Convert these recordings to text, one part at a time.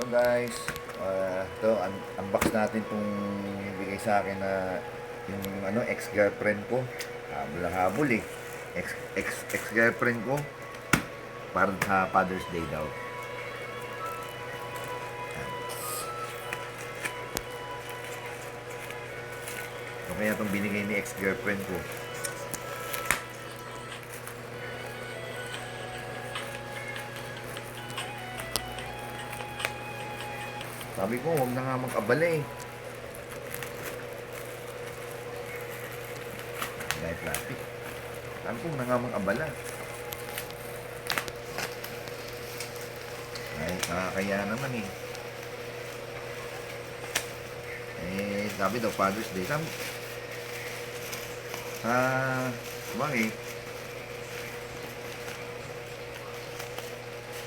So guys, ito unbox natin itong bigay sa akin na yung ex-girlfriend ko. Habol na habol eh. Ex-girlfriend ko para sa Father's Day daw. Yan. So kaya itong binigay ni ex-girlfriend ko. Sabi ko, huwag na nga mag-abala eh. Dahil plastic. Sabi ko, huwag na nga mag-abala. Ay, nakakaya naman eh. Sabi daw, Father's Day. Sabi, sabagay,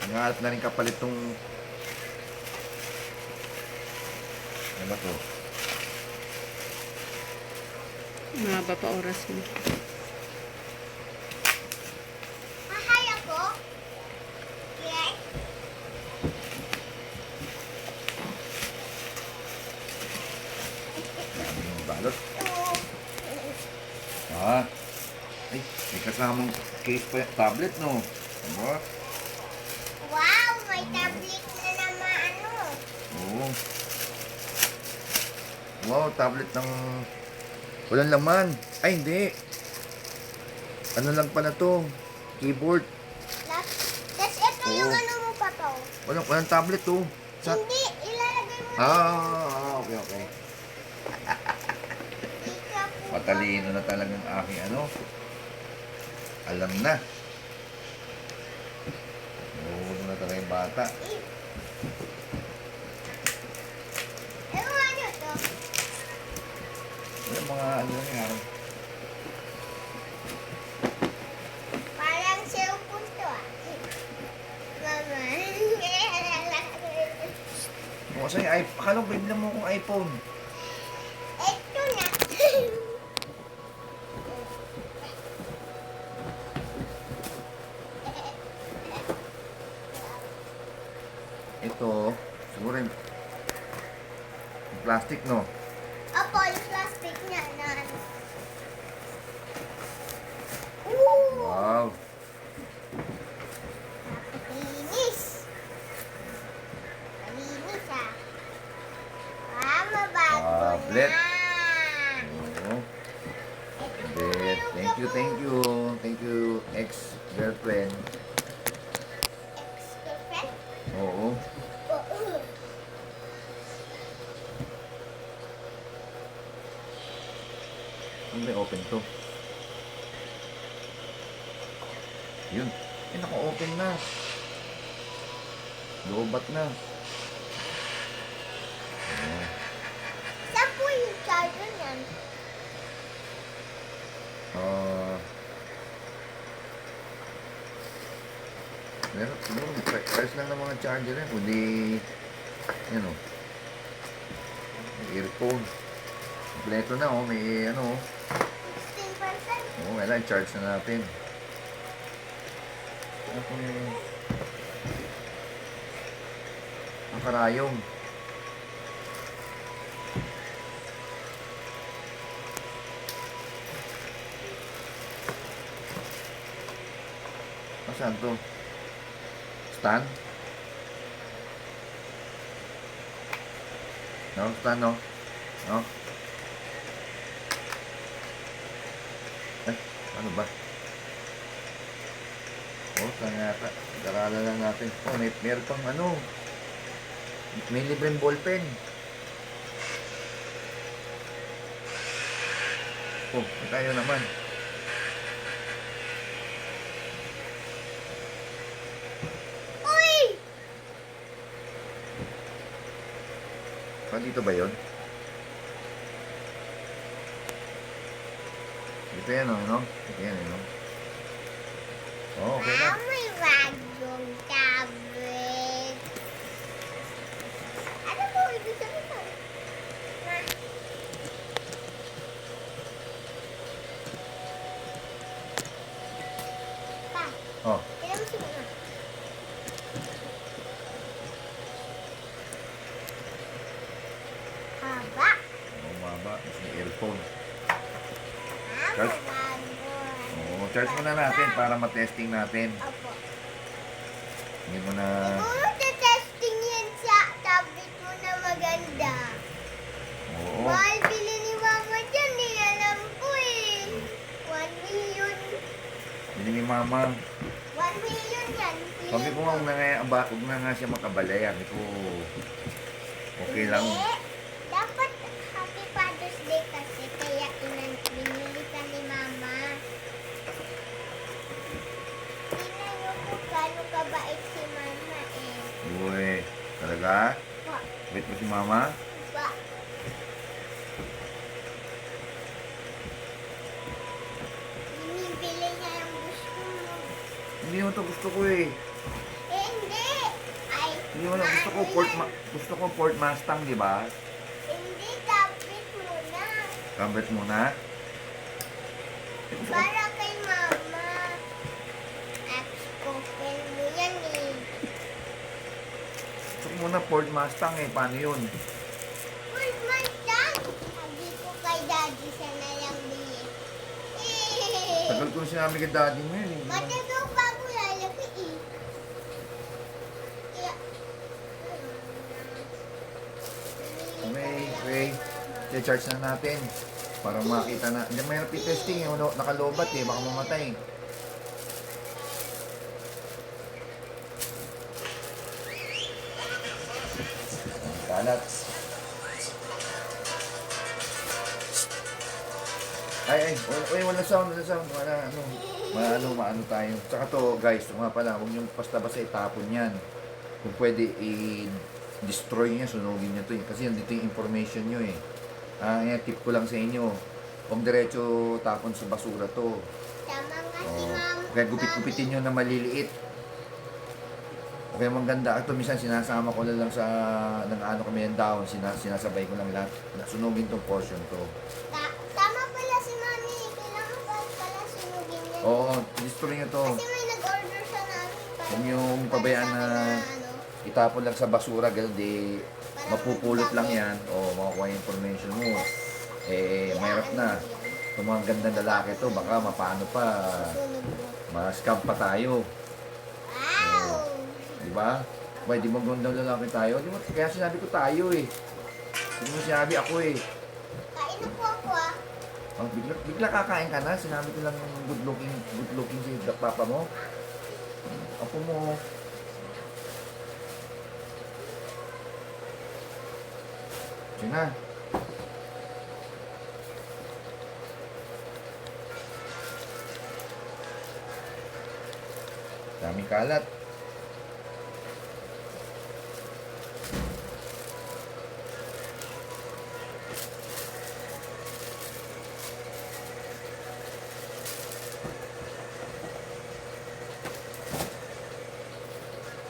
nangalat na rin kapalit tong ano ba to? Mahaba pa oras mo. Mahay ako? Yes. Dami yung balot. Oo. Ay, may kasamang case pa, tablet no? Ano? Wow, may tablet na naman Oo. Wow, tablet ng walang laman. Ay, hindi. Ano lang pala to? Keyboard. Tapos ito yung Oo. ano mo pa to. Walang tablet to. Hindi, ilalagay mo Okay, okay. dito. Matalino na talagang aking alam na. Oo, na talaga yung bata. Ano to? Yung mga yan. Parang cellphone to Mama. Kung sa'yo, akala ko bigla mo kong iPhone. Ito na. Ito, siguro yung plastic, no? Opo, yung plastic niya na. Ooh, Wow. linis. Malinis mabago Tablet. na. Oo. Then, thank you. Thank you, ex-girlfriend. Ex-girlfriend? Oo. Oo. Ano may open to? Yun. Naka-open na. Lobat na. Oo. Saan po yung charger niyan? Meron, siguro, price lang ng mga charger yan. Kundi, yan o. May earphone. Kompleto na o. May 16%? Oo, kailangan charge na natin. Ano kung ang karayong. Saan to? Stand? No? Stand, no? No? Ano ba? Saan yata? Pag-aralan lang natin. Meron pang may libreng ballpen. Tayo naman. Uy! Dito ba yun? Dito yan, no? Dito yan, no? Okay na. May bagong tablet. Ano po ito sa ito? Pa, Oh, kailan mo siya cellphone. Bago. Oo, charge muna natin para matesting natin. Opo. Hindi mo na... Siguro testing yan sa tablet mo na maganda. Oo. Mahal bili ni Mama dyan eh. Alam ko eh. 1 million. Hindi ni Mama. 1 million yan. Sabi ko nga, huwag na nga siya makabalay. Sabi ko, okay lang. Hindi. Dapat Happy Father's Day kasi kaya binili ka ni Mama. Tingnan niyo kung gaano kabait si Mama eh. Uy, talaga? Ba, Wait mo si Mama? ba. Binibili niya yung gusto mo. Hindi mo to gusto ko eh. Eh, hindi. Ay, Hindi mo na gusto ko gusto ko Ford Mustang, di ba? hindi, tablet muna. Tablet muna. Eh, gusto ko, Para kay Mama. Ex-open mo yan eh. gusto ko muna Ford Mustang eh. Paano yun? Uy, Mustang! Sabi ko kay Daddy, siya na lang bili. Tagal ko na sinabi kay daddy mo yun eh. Matagal bago lalaki eh. Kaya, Okay. Charge na natin. Para makita na. Hindi, mayroon testing eh. Nakalobat eh. Baka mamatay. Kalat. Wala sound. Maano tayo. Tsaka to, guys, ito nga pala, huwag niyong basta-basta itapon yan. Kung pwede, i-destroy niya, sunugin niya to. Kasi nandito yung information niyo eh. Yan, tip ko lang sa inyo. Huwag diretso tapon sa basura to. tama nga si Oh. Mama. Kaya gupit-gupitin nyo na maliliit. Okay, maganda. Ito, minsan sinasama ko lang sa, nang ano kami yung dahon, sinasabay ko lang lahat. Sunugin tong portion to. Tama pala si Mami. Kailangan pa pala sunugin yan. Oo, destroy nyo to. Kasi may nag-order sa namin. para- Huwag yung pabayaan para sa na akin ano, itapon lang sa basura, gano'n di para mapupulot lang magsabi. yan. O, makukuha yung information mo. Mahirap na. Itong mga gandang lalaki to, baka mapano pa, Sunog mo. ma-scam pa tayo. Wow! Di ba? Di mo gandang lalaki tayo? Di mo, kaya sinabi ko tayo eh. Hindi mo sinabi ako eh. Kain na po ako ah. Oh, bigla kakain ka na. Sinabi ko lang good looking si papa mo. Ako mo. Sige na. Daming kalat.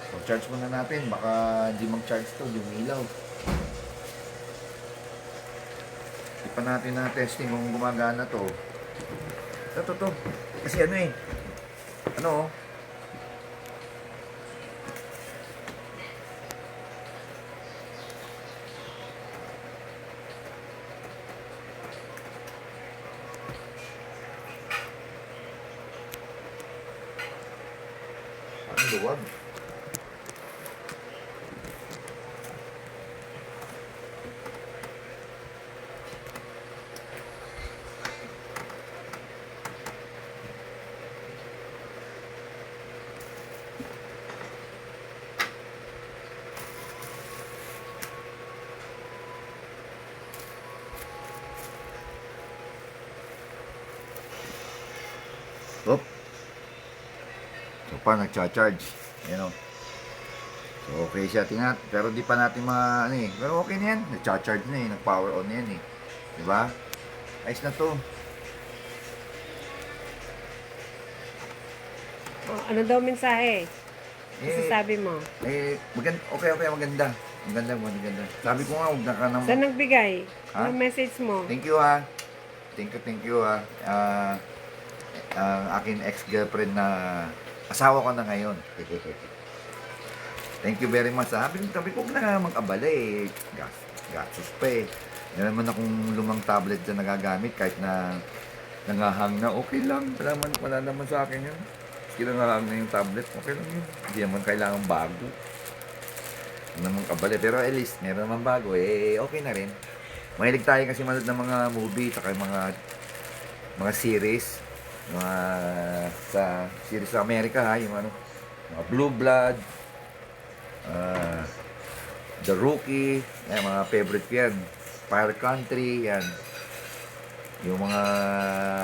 So, charge muna natin. Baka hindi mag-charge to. Yung ilaw. Hindi pa natin na testing kung gumagana to. Ito. Kasi ano eh. Ano oh. Parang luwag. Oop. So pa nagcha-charge. Ayan o. So okay siya tinat. Pero di pa natin ano eh. Pero okay na yan. Nagcha-charge na eh. Nag-power on na yan eh. Diba? Ayos na to. Oh, ano daw mensahe? Masasabi mo? Maganda. Okay, maganda. Maganda. Sabi ko nga, huwag na ka naman. Saan nagbigay? Ha? Ano message mo? Thank you ha. Thank you ha. Ang akin ex-girlfriend na asawa ko na ngayon. Thank you very much. Sabi ko, huwag na mag-abala eh. Gastos pa eh. Meron naman akong lumang tablet dyan nagagamit kahit na nangahang na, okay lang. Wala naman sa akin yun. Maski nangahang na yung tablet, okay lang yun. Hindi naman kailangan bago. Hindi naman kabali. Pero at least, meron naman bago, okay na rin. Mahilig tayo kasi manood ng mga movie, saka yung mga series. Mga sa series sa Amerika, ha, yung ano, mga Blue Blood, The Rookie, yan, mga favorite ko yan. Fire Country, yan. Yung mga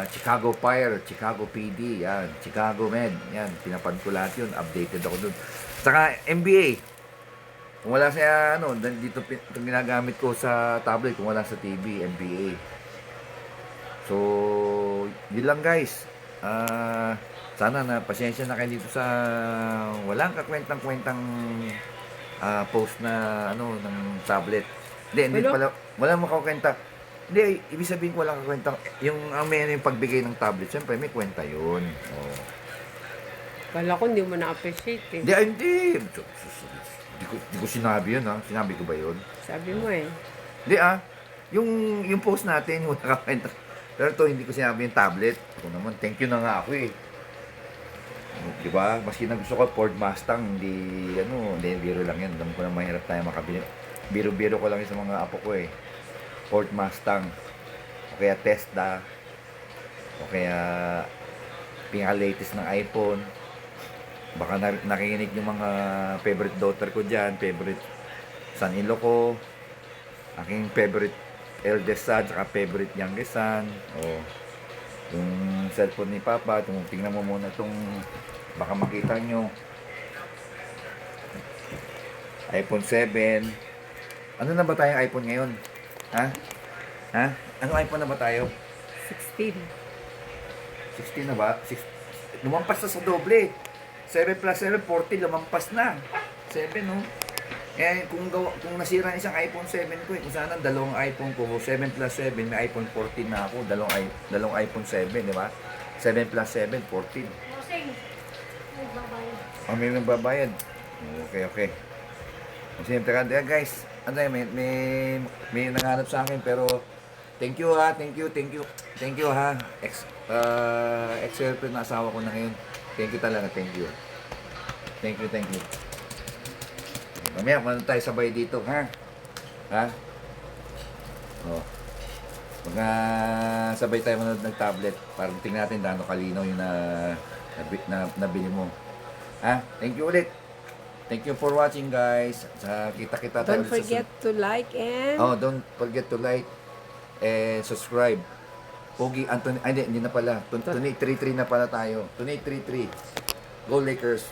Chicago Fire, Chicago PD, yan. Chicago Med, yan. Pinapad ko lahat yun. Updated ako dun. Saka NBA. Kung wala sa, dito itong ginagamit ko sa tablet, kung wala sa TV, NBA. So, yun lang guys. Sana na pasensya na kayo dito sa walang kakwentang-kwentang post na ng tablet. Hindi pala, walang makakwenta. Hindi, ibig sabihin ko walang kakwentang, yung pagbigay ng tablet, syempre may kwenta yun. Oh. Kala ko hindi mo na-appreciate eh. Hindi. Hindi ko sinabi yun, ha? Sinabi ko ba yun? Sabi mo eh. Hindi, yung post natin, wala kakwenta. Pero ito, hindi ko sinabi yung tablet. Ako naman, thank you na nga ako eh. Diba? Maski na gusto ko Ford Mustang, hindi biro lang yan. Alam ko na mahirap tayo makabili. Biro-biro ko lang yun sa mga apo ko eh. Ford Mustang. O kaya Tesla. O kaya pinaka-latest ng iPhone. Baka nakikinig yung mga favorite daughter ko dyan, favorite son-in-law ko, aking favorite eldest son, saka favorite youngest son. O, yung cellphone ni Papa, tingnan mo muna itong, baka makita nyo, iPhone 7. Ano na ba tayong iPhone ngayon? Ha? Ano iPhone na ba tayo? 16. 16 na ba? Lumampas na sa doble. 7 plus 7, 40, lumampas na. 7, no? Eh, kung nasira ang isang iPhone 7 ko, kung sana dalawang iPhone ko, 7 plus 7, may iPhone 14 na ako, dalawang iPhone 7, di ba? 7 plus 7, 14. May magbabayad. Okay. Siyempre ka, guys, may nanganap sa akin, pero thank you ha. Thank you ha. Ex-girlfriend na asawa ko na ngayon. Thank you talaga, thank you. Mamaya, manood tayo sabay dito, ha? Oh. Mga sabay tayo manood ng tablet para tingnan natin gaano kalinaw yung nabili mo. Thank you ulit. Thank you for watching, guys. Kita-kita tayo. Don't forget to like and... don't forget to like and subscribe. Pogi Anthony, hindi na pala. Tonight 3-3 na pala tayo. Tonight 3-3. Go Lakers.